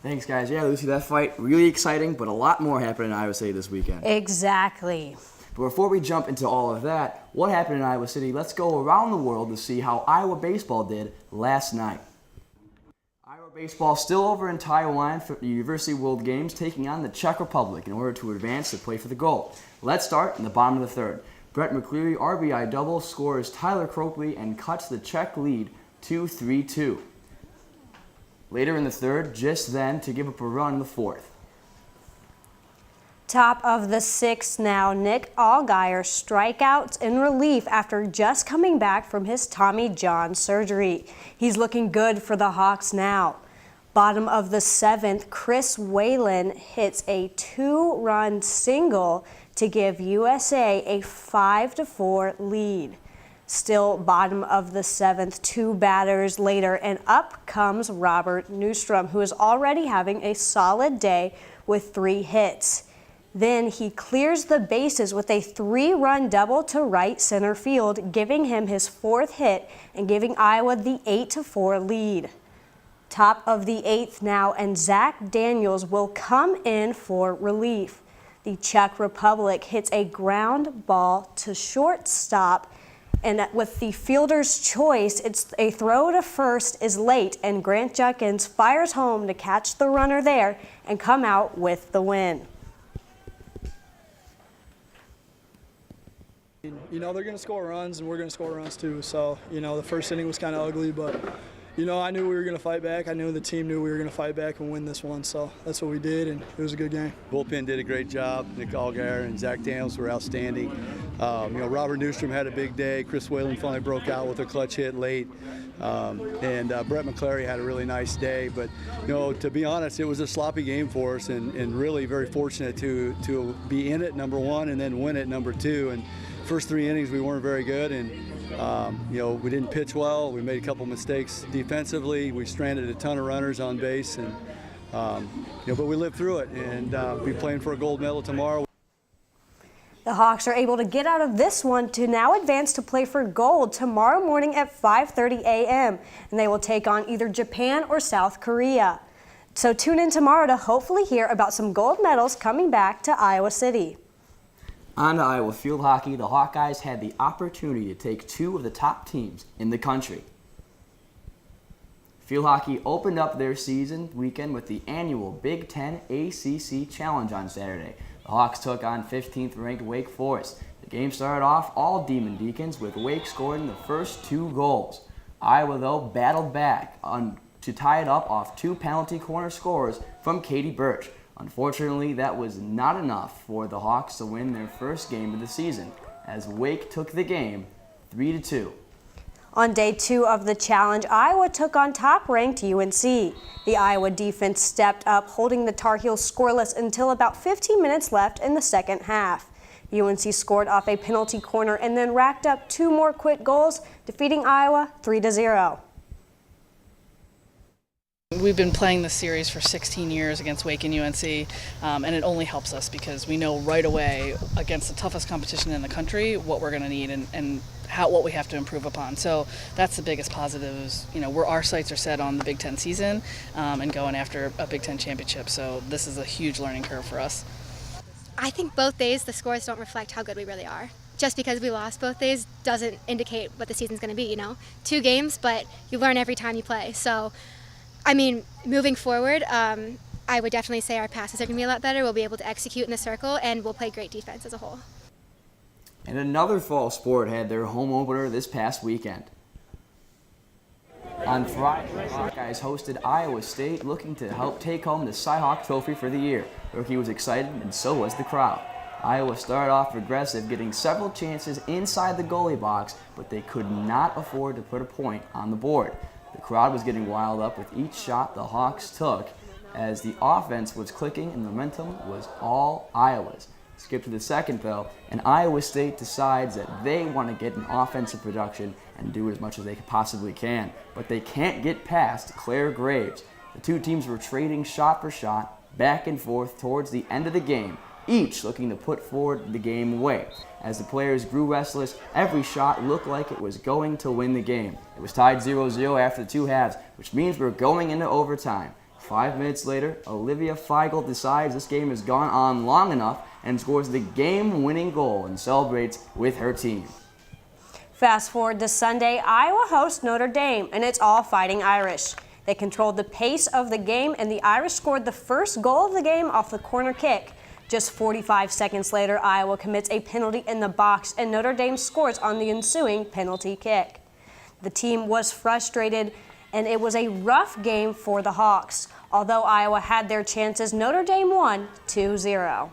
Thanks, guys. Yeah, Lucy, that fight, really exciting, but a lot more happened in Iowa City this weekend. Exactly. But before we jump into all of that, what happened in Iowa City, let's go around the world to see how Iowa baseball did last night. Iowa baseball still over in Taiwan for the University World Games, taking on the Czech Republic in order to advance to play for the gold. Let's start in the bottom of the third. Brett McCleary RBI double scores Tyler Croakley and cuts the Czech lead to 3-2. Later in the third, just then to give up a run in the fourth. Top of the sixth now, Nick Allgaier strikeouts in relief after just coming back from his Tommy John surgery. He's looking good for the Hawks now. Bottom of the seventh, Chris Whalen hits a two-run single to give USA a 5-4 lead. Still bottom of the seventh, two batters later, and up comes Robert Newstrom, who is already having a solid day with 3 hits. Then he clears the bases with a 3-run double to right center field, giving him his 4th hit and giving Iowa the 8-4 lead. Top of the 8th now, and Zach Daniels will come in for relief. The Czech Republic hits a ground ball to shortstop, and with the fielder's choice, it's a throw to first is late, and Grant Judkins fires home to catch the runner there and come out with the win. You know, they're going to score runs, and we're going to score runs too. So, you know, the first inning was kind of ugly, but, you know, I knew we were going to fight back. I knew the team knew we were going to fight back and win this one. So that's what we did, and it was a good game. Bullpen did a great job. Nick Allgaier and Zach Daniels were outstanding. You know, Robert Newstrom had a big day. Chris Whalen finally broke out with a clutch hit late. And Brett McCleary had a really nice day. But, you know, to be honest, it was a sloppy game for us, and really very fortunate to be in it, number one, and then win it, number two. And first 3 innings we weren't very good, and you know, we didn't pitch well. We made a couple mistakes defensively. We stranded a ton of runners on base, and you know, but we lived through it, and be playing for a gold medal tomorrow. The Hawks are able to get out of this one to now advance to play for gold tomorrow morning at 5:30 a.m. and they will take on either Japan or South Korea. So tune in tomorrow to hopefully hear about some gold medals coming back to Iowa City. On to Iowa field hockey, the Hawkeyes had the opportunity to take 2 of the top teams in the country. Field hockey opened up their season weekend with the annual Big Ten ACC Challenge on Saturday. The Hawks took on 15th ranked Wake Forest. The game started off all Demon Deacons, with Wake scoring the first 2 goals. Iowa, though, battled back to tie it up off 2 penalty corner scores from Katie Birch. Unfortunately, that was not enough for the Hawks to win their first game of the season, as Wake took the game 3-2. On day 2 of the challenge, Iowa took on top-ranked UNC. The Iowa defense stepped up, holding the Tar Heels scoreless until about 15 minutes left in the second half. UNC scored off a penalty corner and then racked up 2 more quick goals, defeating Iowa 3-0. We've been playing this series for 16 years against Wake and UNC, and it only helps us because we know right away against the toughest competition in the country what we're going to need and what we have to improve upon. So that's the biggest positive is, you know, our sights are set on the Big Ten season and going after a Big Ten championship. So this is a huge learning curve for us. I think both days the scores don't reflect how good we really are. Just because we lost both days doesn't indicate what the season's going to be, you know. 2 games, but you learn every time you play. So I mean, moving forward, I would definitely say our passes are going to be a lot better. We'll be able to execute in the circle, and we'll play great defense as a whole. And another fall sport had their home opener this past weekend. On Friday, the Hawkeyes hosted Iowa State, looking to help take home the Cy-Hawk Trophy for the year. Rookie was excited, and so was the crowd. Iowa started off aggressive, getting several chances inside the goalie box, but they could not afford to put a point on the board. The crowd was getting wild up with each shot the Hawks took, as the offense was clicking and the momentum was all Iowa's. Skip to the second, though, and Iowa State decides that they want to get an offensive production and do as much as they possibly can, but they can't get past Claire Graves. The 2 teams were trading shot for shot, back and forth towards the end of the game, each looking to put forward the game away. As the players grew restless, every shot looked like it was going to win the game. It was tied 0-0 after the 2 halves, which means we're going into overtime. 5 minutes later, Olivia Feigl decides this game has gone on long enough and scores the game-winning goal and celebrates with her team. Fast forward to Sunday, Iowa hosts Notre Dame, and it's all Fighting Irish. They controlled the pace of the game, and the Irish scored the first goal of the game off the corner kick. Just 45 seconds later, Iowa commits a penalty in the box, and Notre Dame scores on the ensuing penalty kick. The team was frustrated, and it was a rough game for the Hawks. Although Iowa had their chances, Notre Dame won 2-0.